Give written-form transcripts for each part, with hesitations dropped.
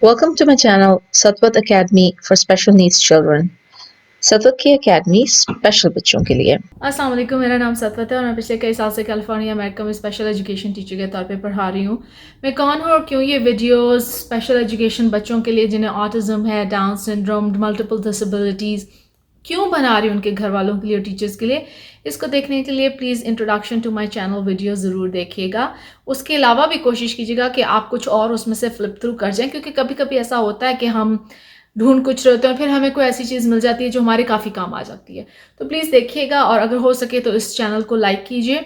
Welcome to my channel, Satwat Academy for Special Needs Children. सतवत की academy special बच्चों के लिए। अस्सलाम वालेकुम, मेरा नाम सतवत है और मैं पिछले कई साल से कैलिफोर्निया अमेरिका में स्पेशल एजुकेशन टीचर के तौर पे पढ़ा रही हूँ। मैं कौन हूँ और क्यों ये वीडियोस स्पेशल एजुकेशन बच्चों के लिए जिन्हें ऑटिज्म है, डाउन सिंड्रोम, मल्टीपल डिसेबिलिटीज़ क्यों बना रही हूँ उनके घर वालों के लिए और टीचर्स के लिए, इसको देखने के लिए please introduction to my channel video ज़रूर देखिएगा। उसके अलावा भी कोशिश कीजिएगा कि आप कुछ और उसमें से फ्लिप थ्रू कर जाएं, क्योंकि कभी कभी ऐसा होता है कि हम ढूंढ कुछ रहे होते हैं, फिर हमें कोई ऐसी चीज़ मिल जाती है जो हमारे काफ़ी काम आ जाती है। तो प्लीज़ देखिएगा और अगर हो सके तो इस चैनल को लाइक कीजिए,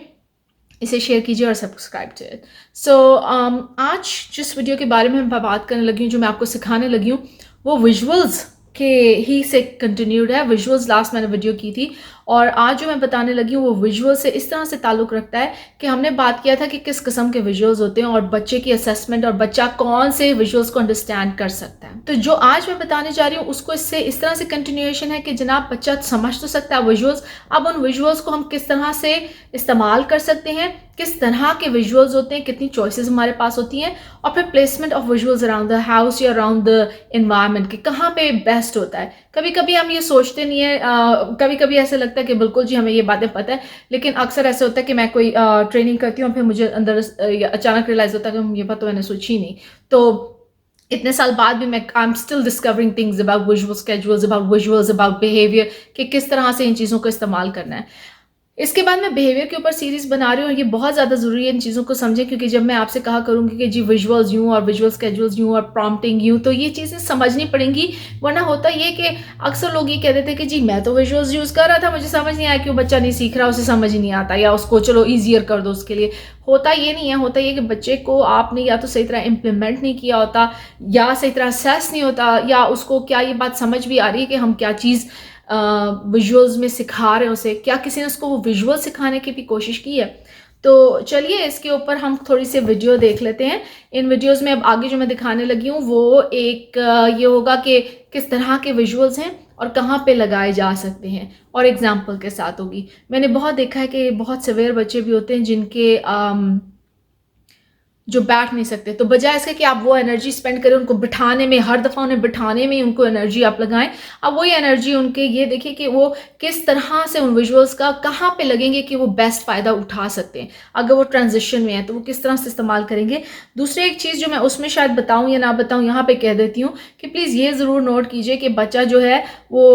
इसे शेयर कीजिए और सब्सक्राइब टू इट। सो आज जिस वीडियो के बारे में मैं बात करने लगी हूँ, जो मैं आपको सिखाने लगी हूँ, वो विजुअल्स के ही से कंटिन्यूड है। विजुअल्स लास्ट मैंने वीडियो की थी और आज जो मैं बताने लगी हूँ वो विजुअल से इस तरह से ताल्लुक़ रखता है कि हमने बात किया था कि किस किस्म के विजुअल्स होते हैं और बच्चे की असेसमेंट और बच्चा कौन से विजुअल्स को अंडरस्टैंड कर सकता है। तो जो आज मैं बताने जा रही हूँ उसको इससे इस तरह से कंटिन्यूएशन है कि जनाब बच्चा समझ तो सकता है विजुअल्स, अब उन विजुअल्स को हम किस तरह से इस्तेमाल कर सकते हैं, किस तरह के विजुअल्स होते हैं, कितनी चॉइसेस हमारे पास होती हैं, और फिर placement of visuals around the house या अराउंड द एनवायरनमेंट कि कहाँ पे बेस्ट होता है। कभी कभी हम ये सोचते नहीं है, कभी कभी ऐसे लगता है कि बिल्कुल जी हमें ये बातें पता है, लेकिन अक्सर ऐसे होता है कि मैं कोई ट्रेनिंग करती हूँ फिर मुझे अंदर अचानक रियलाइज होता है कि ये बात तो मैंने सोची नहीं। तो इतने साल बाद भी मैं I am still discovering things about visual schedules, about visuals, about behaviour, कि किस तरह से इन चीज़ों को इस्तेमाल करना है। इसके बाद मैं बिहेवियर के ऊपर सीरीज बना रही हूँ और ये बहुत ज़्यादा ज़रूरी है इन चीज़ों को समझें, क्योंकि जब मैं आपसे कहा करूँगी कि जी विजुअल्स यूँ और विजुअल स्केजुअल्स यूँ और प्रॉम्प्टिंग यूँ, तो ये चीज़ें समझनी पड़ेंगी। वरना होता ये कि अक्सर लोग ये कह देते हैं कि जी मैं तो विजुअल्स यूज़ कर रहा था, मुझे समझ नहीं आया, क्यों बच्चा नहीं सीख रहा, उसे समझ ही नहीं आता, या उसको चलो ईजियर कर दो उसके लिए। होता ये नहीं है, होता ये कि बच्चे को आपने या तो सही तरह इम्प्लीमेंट नहीं किया होता, या सही तरह असेस नहीं होता, या उसको क्या ये बात समझ भी आ रही है कि हम क्या चीज़ विजुअल्स में सिखा रहे हैं उसे, क्या किसी ने उसको वो विजुअल सिखाने की भी कोशिश की है। तो चलिए इसके ऊपर हम थोड़ी सी वीडियो देख लेते हैं। इन वीडियोस में अब आगे जो मैं दिखाने लगी हूँ वो एक ये होगा कि किस तरह के विजुअल्स हैं और कहाँ पे लगाए जा सकते हैं, और एग्जाम्पल के साथ होगी। मैंने बहुत देखा है कि बहुत सिवियर बच्चे भी होते हैं जिनके जो बैठ नहीं सकते, तो बजाय इसके कि आप वो एनर्जी स्पेंड करें उनको बिठाने में, हर दफ़ा उन्हें बिठाने में उनको एनर्जी आप लगाएं, अब वही एनर्जी उनके ये देखिए कि वो किस तरह से उन विजुअल्स का कहाँ पे लगेंगे कि वो बेस्ट फ़ायदा उठा सकते हैं। अगर वो ट्रांजिशन में है तो वो किस तरह से इस्तेमाल करेंगे। दूसरी एक चीज़ जो मैं उसमें शायद बताऊँ या ना बताऊँ, यहाँ पर कह देती हूँ कि प्लीज़ ये ज़रूर नोट कीजिए कि बच्चा जो है वो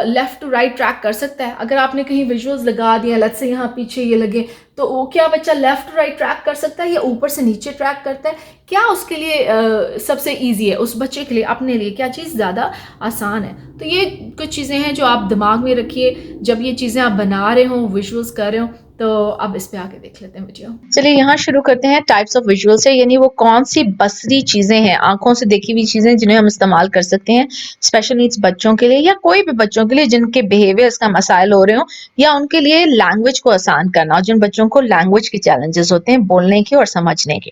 लेफ़्ट टू राइट ट्रैक कर सकता है। अगर आपने कहीं विजुअल्स लगा दिया, लेट्स से यहाँ पीछे ये लगे, तो वो क्या बच्चा लेफ्ट टू राइट ट्रैक कर सकता है या ऊपर से नीचे ट्रैक करता है? क्या उसके लिए सबसे इजी है, उस बच्चे के लिए, अपने लिए क्या चीज़ ज़्यादा आसान है? तो ये कुछ चीज़ें हैं जो आप दिमाग में रखिए जब ये चीज़ें आप बना रहे हो, विजुअल्स कर रहे हो। तो अब इस पे आगे देख लेते हैं वीडियो। चलिए यहाँ शुरू करते हैं टाइप्स ऑफ विजुअल से, यानी वो कौन सी बसरी चीजें हैं, आंखों से देखी हुई चीजें जिन्हें हम इस्तेमाल कर सकते हैं स्पेशल नीड्स बच्चों के लिए या कोई भी बच्चों के लिए जिनके बिहेवियर्स का मसाइल हो रहे हो, या उनके लिए लैंग्वेज को आसान करना, और जिन बच्चों को लैंग्वेज के चैलेंजेस होते हैं बोलने के और समझने के।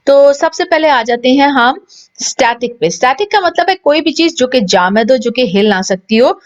तो सबसे पहले आ जाते हैं हम स्टैटिक पे। स्टैटिक का मतलब है कोई भी चीज जो कि जामद हो, जो कि हिल ना सकती हो,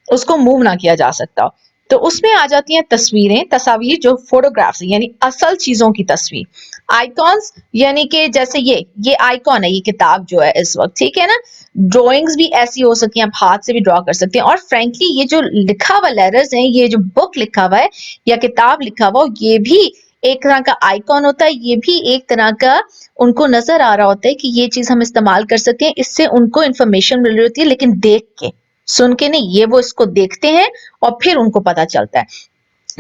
उसको मूव ना किया जा सकता हो। तो उसमें आ जाती हैं तस्वीरें, तस्वीर जो फोटोग्राफ्स यानी असल चीजों की तस्वीर। आइकॉन्स यानी कि जैसे ये आइकॉन है, ये किताब जो है इस वक्त, ठीक है ना। ड्राइंग्स भी ऐसी हो सकती हैं, आप हाथ से भी ड्रॉ कर सकते हैं। और फ्रेंकली ये जो लिखा हुआ लेटर्स हैं, ये जो बुक लिखा हुआ है या किताब लिखा हुआ, ये भी एक तरह का आइकॉन होता है। ये भी एक तरह का उनको नजर आ रहा होता है कि ये चीज हम इस्तेमाल कर सकते हैं, इससे उनको इंफॉर्मेशन मिल रही होती है, लेकिन देख के, सुन के नहीं, ये वो इसको देखते हैं और फिर उनको पता चलता है।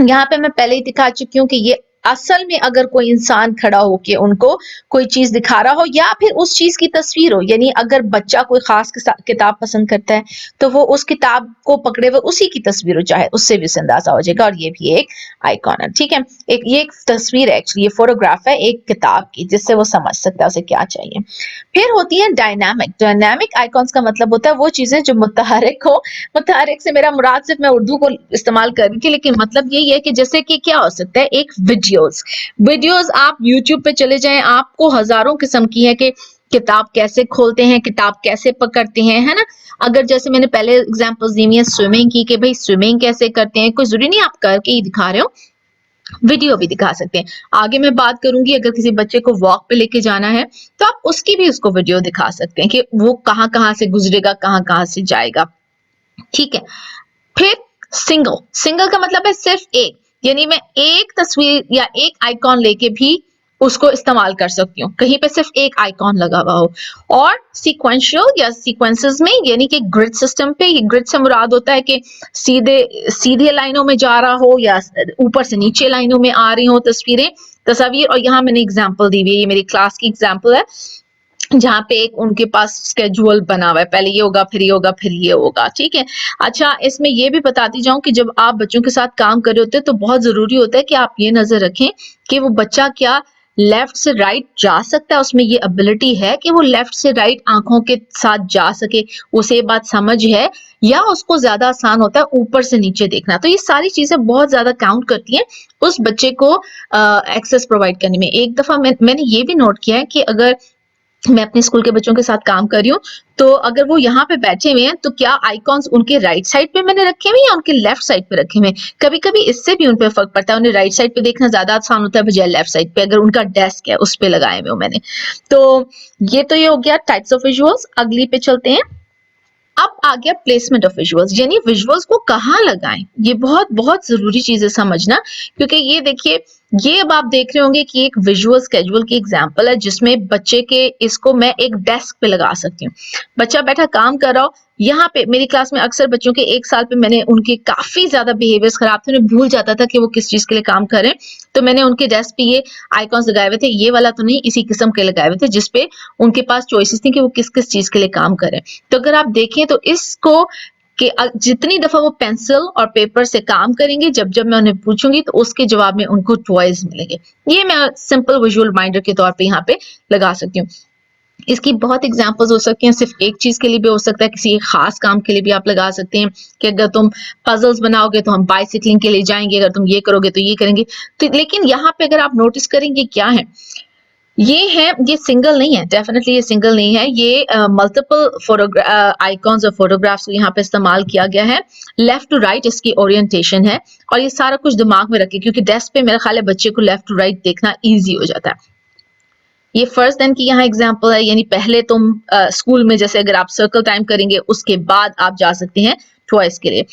यहाँ पे मैं पहले ही दिखा चुकी हूँ कि ये असल में अगर कोई इंसान खड़ा होके उनको कोई चीज दिखा रहा हो या फिर उस चीज की तस्वीर हो, यानी अगर बच्चा कोई खास किताब पसंद करता है तो वो उस किताब को पकड़े हुए उसी की तस्वीर हो, चाहे उससे भी अंदाजा हो जाएगा। और ये भी एक आइकॉन है, ठीक है। ये एक तस्वीर है, एक्चुअली ये फोटोग्राफ है एक किताब की, जिससे वो समझ सकता है उसे क्या चाहिए। फिर होती है डायनामिक। डायनामिक आइकॉन्स का मतलब होता है वो चीजें जो मुतहरिक हो। मुतहरिक से मेरा मुराद, सिर्फ मैं उर्दू को इस्तेमाल कर रही थी, लेकिन मतलब यही है कि जैसे कि क्या हो सकता है, एक वीडियोस आप यूट्यूब पे चले जाएं, आपको हजारों किस्म की है कि किताब कैसे खोलते हैं, किताब कैसे पकड़ते हैं, है ना। अगर जैसे मैंने पहले एग्जांपल्स दी है स्विमिंग की, कि भाई स्विमिंग कैसे करते हैं, कोई जरूरी नहीं आप करके ही दिखा रहे हो, वीडियो भी दिखा सकते हैं। आगे मैं बात करूंगी अगर किसी बच्चे को वॉक पे लेके जाना है तो आप उसकी भी उसको वीडियो दिखा सकते हैं कि वो कहाँ कहाँ से गुजरेगा, कहाँ कहाँ से जाएगा। ठीक है। फिर सिंगल, सिंगल का मतलब है सिर्फ एक, यानी मैं एक तस्वीर या एक आइकॉन लेके भी उसको इस्तेमाल कर सकती हूँ, कहीं पे सिर्फ एक आइकॉन लगा हुआ हो। और सीक्वेंशियल या सीक्वेंसेस में, यानी कि ग्रिड सिस्टम पे, ये ग्रिड से मुराद होता है कि सीधे सीधे लाइनों में जा रहा हो या ऊपर से नीचे लाइनों में आ रही हो तस्वीरें, तस्वीर। और यहाँ मैंने एग्जाम्पल दी हुई है, ये मेरी क्लास की एग्जाम्पल है जहाँ पे एक उनके पास स्केड्यूल बना हुआ है, पहले ये होगा फिर ये होगा फिर ये होगा। ठीक है। अच्छा, इसमें ये भी बताती जाऊं कि जब आप बच्चों के साथ काम कर रहे होते हैं तो बहुत जरूरी होता है कि आप ये नजर रखें कि वो बच्चा क्या लेफ्ट से राइट जा सकता है, उसमें ये एबिलिटी है कि वो लेफ्ट से राइट आंखों के साथ जा सके, उसे ये बात समझ है, या उसको ज्यादा आसान होता है ऊपर से नीचे देखना। तो ये सारी चीजें बहुत ज्यादा काउंट करती हैं उस बच्चे को एक्सेस प्रोवाइड करने में। एक दफा मैंने ये भी नोट किया है कि अगर मैं अपने स्कूल के बच्चों के साथ काम कर रही हूँ तो अगर वो यहाँ पे बैठे हुए हैं तो क्या आइकॉन्स उनके राइट साइड पे मैंने रखे हुए हैं या उनके लेफ्ट साइड पे रखे हुए हैं। कभी कभी इससे भी उन पे फर्क पड़ता है, उन्हें राइट साइड पे देखना ज्यादा आसान होता है बजाय लेफ्ट साइड पे, अगर उनका डेस्क है उस पे लगाए हुए हो मैंने। तो ये हो गया टाइप्स ऑफ विजुअल्स। अगली पे चलते हैं। अब आ गया प्लेसमेंट ऑफ विजुअल्स, यानी विजुअल्स को कहाँ लगाएं। ये बहुत बहुत जरूरी चीज है समझना, क्योंकि ये देखिए, ये अब आप देख रहे होंगे कि एक विजुअल स्केड्यूल की एग्जांपल है जिसमें बच्चे के इसको मैं एक डेस्क पे लगा सकती हूँ। बच्चा बैठा काम कर रहा हो, यहाँ पे मेरी क्लास में अक्सर बच्चों के एक साल पे मैंने उनके काफी ज्यादा बिहेवियर्स खराब थे, उन्हें भूल जाता था कि वो किस चीज के लिए काम कर रहे हैं, तो मैंने उनके डेस्क पे ये आइकॉन्स लगाए हुए थे, ये वाला तो नहीं, इसी किस्म के लगाए हुए थे जिसपे उनके पास चॉइसेस थी कि वो किस किस चीज के लिए काम करें। तो अगर आप देखें तो इसको कि जितनी दफा वो पेंसिल और पेपर से काम करेंगे, जब जब मैं उन्हें पूछूंगी तो उसके जवाब में उनको टॉयज मिलेंगे। ये मैं सिंपल विजुअल रिमाइंडर के तौर पे यहाँ पे लगा सकती हूँ। इसकी बहुत एग्जांपल्स हो सकती हैं, सिर्फ एक चीज के लिए भी हो सकता है, किसी एक खास काम के लिए भी आप लगा सकते हैं कि अगर तुम पजल्स बनाओगे तो हम बाइसिकलिंग के लिए जाएंगे, अगर तुम ये करोगे तो ये करेंगे। तो लेकिन यहाँ पे अगर आप नोटिस करेंगे क्या है, ये है, ये सिंगल नहीं है, डेफिनेटली ये सिंगल नहीं है, ये मल्टीपल आइकॉन्स और फोटोग्राफ्स को यहाँ पे इस्तेमाल किया गया है। लेफ्ट टू राइट इसकी ओरिएंटेशन है, और ये सारा कुछ दिमाग में रखें क्योंकि डेस्क पे मेरा ख्याल है बच्चे को लेफ्ट टू राइट देखना इजी हो जाता है। ये फर्स्ट दिन की यहाँ एग्जांपल है, यानी पहले तुम स्कूल में जैसे अगर आप सर्कल टाइम करेंगे उसके बाद आप जा सकते हैं ट्वाइस के लिए।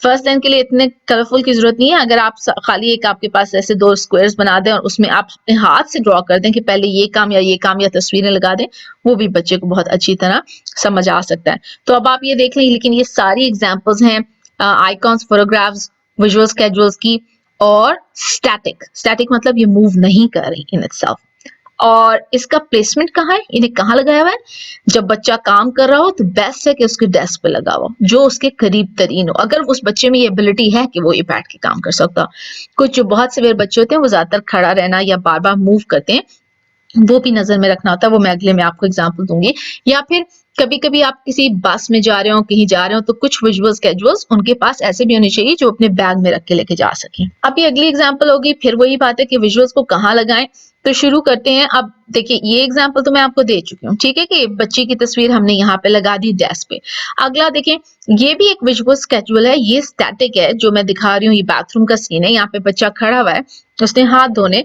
फर्स्ट दिन के लिए इतने कलरफुल की जरूरत नहीं है, अगर आप खाली एक आपके पास ऐसे दो स्क्वायर्स बना दें और उसमें आप अपने हाथ से ड्रॉ कर दें कि पहले ये काम या तस्वीरें लगा दें, वो भी बच्चे को बहुत अच्छी तरह समझ आ सकता है। तो अब आप ये देख लें, लेकिन ये सारी एग्जाम्पल्स हैं आइकॉन्स, फोटोग्राफ्स, विजुअल स्केड्यूल्स की। और स्टैटिक, स्टैटिक मतलब ये मूव नहीं कर रही इन इटसेल्फ। और इसका प्लेसमेंट कहाँ है, इन्हें कहाँ लगाया हुआ है। जब बच्चा काम कर रहा हो तो बेस्ट है कि उसके डेस्क पे लगा हुआ, जो उसके करीब तरीन हो, अगर उस बच्चे में ये एबिलिटी है कि वो ये बैठ के काम कर सकता। कुछ जो बहुत सिवियर बच्चे होते हैं वो ज्यादातर खड़ा रहना या बार बार मूव करते हैं, वो भी नजर में रखना होता है, वो मैं अगले में आपको एग्जांपल दूंगी। या फिर कभी कभी आप किसी बस में जा रहे हो, कहीं जा रहे हो, तो कुछ विजुअल स्केड्यूल्स उनके पास ऐसे भी होने चाहिए जो अपने बैग में रख के लेके जा सकें। अब ये अगली एग्जांपल होगी, फिर वही बात है कि विजुअल्स को कहाँ लगाएं। तो शुरू करते हैं। अब देखिए, ये एग्जांपल तो मैं आपको दे चुकी हूँ, ठीक है, कि बच्ची की तस्वीर हमने यहाँ पे लगा दी डेस्क पे। अगला देखें, ये भी एक विजुअल स्केड्यूल है, ये स्टैटिक है जो मैं दिखा रही हूँ, ये बाथरूम का सीन है। यहाँ पे बच्चा खड़ा हुआ है, उसने हाथ धोने,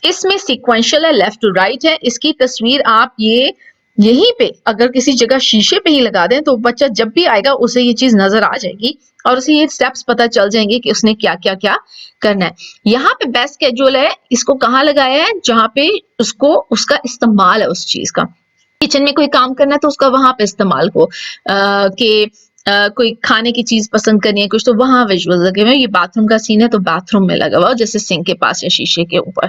इसमें सीक्वेंशियल है, लेफ्ट टू राइट है। इसकी तस्वीर आप ये यहीं पे अगर किसी जगह शीशे पे ही लगा दें तो बच्चा जब भी आएगा उसे ये चीज नजर आ जाएगी और उसे ये स्टेप्स पता चल जाएंगे कि उसने क्या क्या क्या करना है। यहाँ पे बेस्ट स्केड्यूल है, इसको कहाँ लगाया है, जहाँ पे उसको उसका इस्तेमाल है उस चीज का। किचन में कोई काम करना है तो उसका वहां पे इस्तेमाल को कि कोई खाने की चीज पसंद करनी है कुछ, तो वहां विजुअल लगे हुए। ये बाथरूम का सीन है तो बाथरूम में लगा हुआ, जैसे सिंक के पास या शीशे के ऊपर।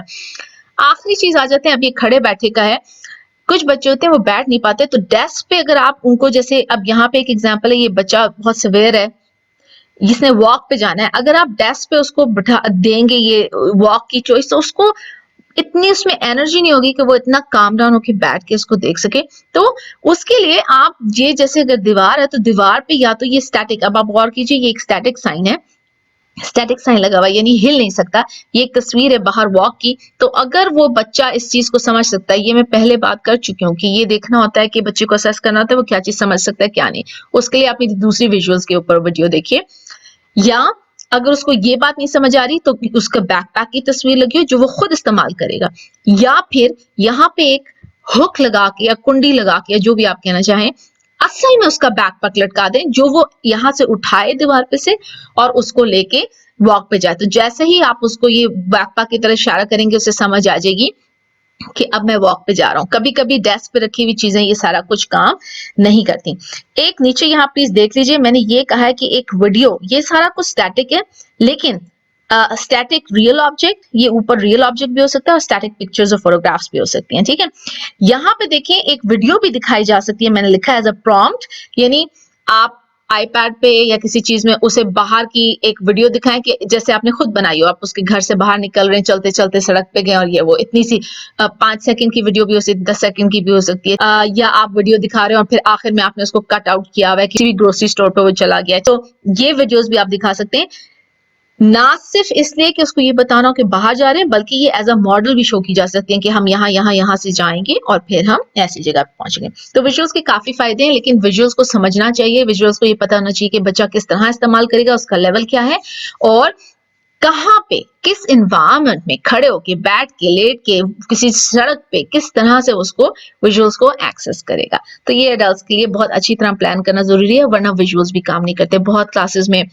आखिरी चीज आ जाते हैं, अब ये खड़े बैठे का है। कुछ बच्चे होते हैं वो बैठ नहीं पाते, तो डेस्क पे अगर आप उनको, जैसे अब यहाँ पे एक एग्जांपल है, ये बच्चा बहुत सिवियर है, जिसने वॉक पे जाना है, अगर आप डेस्क पे उसको बिठा देंगे ये वॉक की चॉइस, तो उसको इतनी उसमें एनर्जी नहीं होगी कि वो इतना काम डाउन होकर बैठ के उसको देख सके। तो उसके लिए आप ये, जैसे अगर दीवार है तो दीवार पे या तो ये स्टैटिक, अब आप गौर कीजिए, ये एक स्टैटिक साइन है, स्टैटिक साइन लगा हुआ है यानी हिल नहीं सकता। ये एक तस्वीर है बाहर वॉक की, तो अगर वो बच्चा इस चीज को समझ सकता है, ये मैं पहले बात कर चुकी हूँ कि ये देखना होता है कि बच्चे को असेस करना होता है वो क्या चीज समझ सकता है क्या नहीं। उसके लिए आप मेरी दूसरी विजुअल्स के ऊपर वीडियो देखिए। या अगर उसको ये बात नहीं समझ आ रही तो उसका बैकपैक की तस्वीर लगी हो जो वो खुद इस्तेमाल करेगा, या फिर यहाँ पे एक हुक लगा के या कुंडी लगा के या जो भी आप कहना चाहें, असल में उसका बैकपैक लटका दें जो वो यहाँ से उठाए दीवार पे से और उसको लेके वॉक पे जाए। तो जैसे ही आप उसको ये बैकपैक की तरह इशारा करेंगे उसे समझ आ जाएगी कि अब मैं वॉक पे जा रहा हूँ। कभी-कभी डेस्क पे रखी हुई चीजें ये सारा कुछ काम नहीं करती। एक नीचे यहाँ प्लीज देख लीजिए, मैंने ये कहा है कि एक वीडियो, ये सारा कुछ स्टैटिक है, लेकिन स्टैटिक रियल ऑब्जेक्ट, ये ऊपर रियल ऑब्जेक्ट भी हो सकता है और स्टैटिक पिक्चर्स और फोटोग्राफ्स भी हो सकती हैं, ठीक है। यहाँ पे देखिए एक वीडियो भी दिखाई जा सकती है, मैंने लिखा है एज अ प्रॉम्प्ट, यानी आप आईपैड पे या किसी चीज में उसे बाहर की एक वीडियो दिखाएं कि जैसे आपने खुद बनाई हो, आप उसके घर से बाहर निकल रहे हैं, चलते चलते सड़क पे गए और ये वो इतनी सी 5 सेकंड की वीडियो भी हो सकती है, 10 सेकंड की भी हो सकती है, या आप वीडियो दिखा रहे हो और फिर आखिर में आपने उसको कट आउट किया हुआ है, किसी भी ग्रोसरी स्टोर पे वो चला गया है, तो ये वीडियोस भी आप दिखा सकते हैं। ना सिर्फ इसलिए कि उसको ये बताना हो कि बाहर जा रहे हैं, बल्कि ये एज अ मॉडल भी शो की जा सकती है कि हम यहाँ से जाएंगे और फिर हम ऐसी जगह पे पहुंचेंगे। तो विजुअल्स के काफी फायदे हैं, लेकिन विजुअल्स को समझना चाहिए, विजुअल्स को ये पता होना चाहिए कि बच्चा किस तरह इस्तेमाल करेगा, उसका लेवल क्या है और कहाँ पे, किस इन्वायरमेंट में खड़े होके, बैठ के, लेट के, किसी सड़क पे किस तरह से उसको विजुअल्स को एक्सेस करेगा। तो ये एडल्ट्स के लिए बहुत अच्छी तरह प्लान करना जरूरी है, वरना विजुअल्स भी काम नहीं करते। बहुत क्लासेस में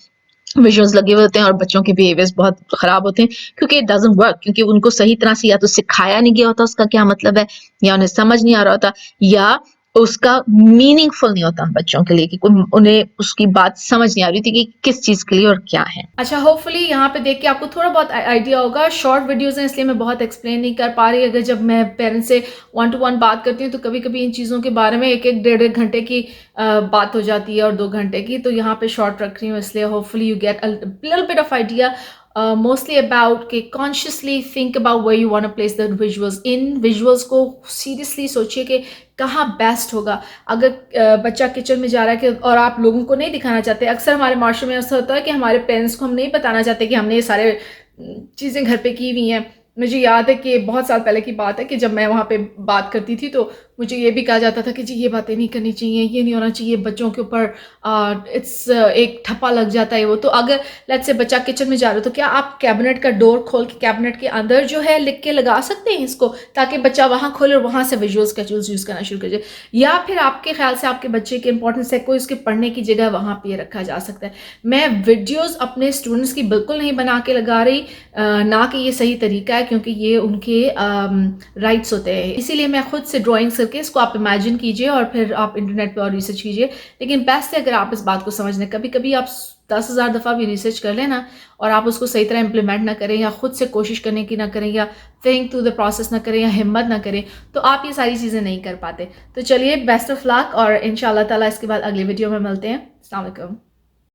विजुअल्स लगे हुए होते हैं और बच्चों के बिहेवियर्स बहुत खराब होते हैं क्योंकि इट डजंट वर्क, क्योंकि उनको सही तरह से या तो सिखाया नहीं गया होता उसका क्या मतलब है, या उन्हें समझ नहीं आ रहा होता, या उसका मीनिंगफुल नहीं होता बच्चों के लिए कि उन्हें उसकी बात समझ नहीं आ रही थी कि किस चीज के लिए और क्या है। अच्छा, होपफुली यहाँ पे देख के आपको थोड़ा बहुत आइडिया होगा। शॉर्ट वीडियोस हैं इसलिए मैं बहुत एक्सप्लेन नहीं कर पा रही। अगर जब मैं पेरेंट्स से 1 to 1 बात करती हूँ तो कभी कभी इन चीज़ों के बारे में एक एक डेढ़ डेढ़ घंटे की बात हो जाती है और 2 घंटे की, तो यहाँ पे शॉर्ट रख रही हूँ, इसलिए hopefully you get a little bit of idea mostly about कि consciously think about where you want to place the visuals. इन विजुअल्स को सीरियसली सोचिए कि कहाँ बेस्ट होगा। अगर बच्चा किचन में जा रहा है कि और आप लोगों को नहीं दिखाना चाहते, अक्सर हमारे माशरे में ऐसा होता है कि हमारे पेरेंट्स को हम नहीं बताना चाहते कि हमने ये सारे चीज़ें घर पे की हुई हैं। मुझे याद है कि बहुत साल पहले की बात है कि जब मैं वहाँ पे बात करती थी तो मुझे ये भी कहा जाता था कि जी ये बातें नहीं करनी चाहिए, ये नहीं होना चाहिए, बच्चों के ऊपर इट्स एक ठप्पा लग जाता है वो। तो अगर लेट्स से बच्चा किचन में जा रहा हो तो क्या आप कैबिनेट का डोर खोल के कैबिनेट के अंदर जो है लिख के लगा सकते हैं इसको, ताकि बच्चा वहाँ खोले और वहाँ से विजुअल स्केचुअल्स यूज़ करना शुरू कर जाए। या फिर आपके ख्याल से आपके बच्चे के इंपॉर्टेंस है कोई उसके पढ़ने की जगह वहाँ पे रखा जा सकता है। मैं वीडियोज़ अपने स्टूडेंट्स की बिल्कुल नहीं बना के लगा रही, ना कि ये सही तरीका है, क्योंकि ये उनके राइट्स होते हैं। इसीलिए मैं खुद से ड्राइंग्स करके इसको आप इमेजिन कीजिए और फिर आप इंटरनेट पे और रिसर्च कीजिए। लेकिन बेस्ट है अगर आप इस बात को समझने, कभी कभी आप 10,000 दफ़ा भी रिसर्च कर लेना और आप उसको सही तरह इंप्लीमेंट ना करें या खुद से कोशिश करने की ना करें या थिंक थ्रू द प्रोसेस ना करें या हिम्मत ना करें, तो आप ये सारी चीज़ें नहीं कर पाते। तो चलिए, बेस्ट ऑफ लक और इंशाल्लाह ताला इसके बाद अगले वीडियो में मिलते हैं। अस्सलाम वालेकुम।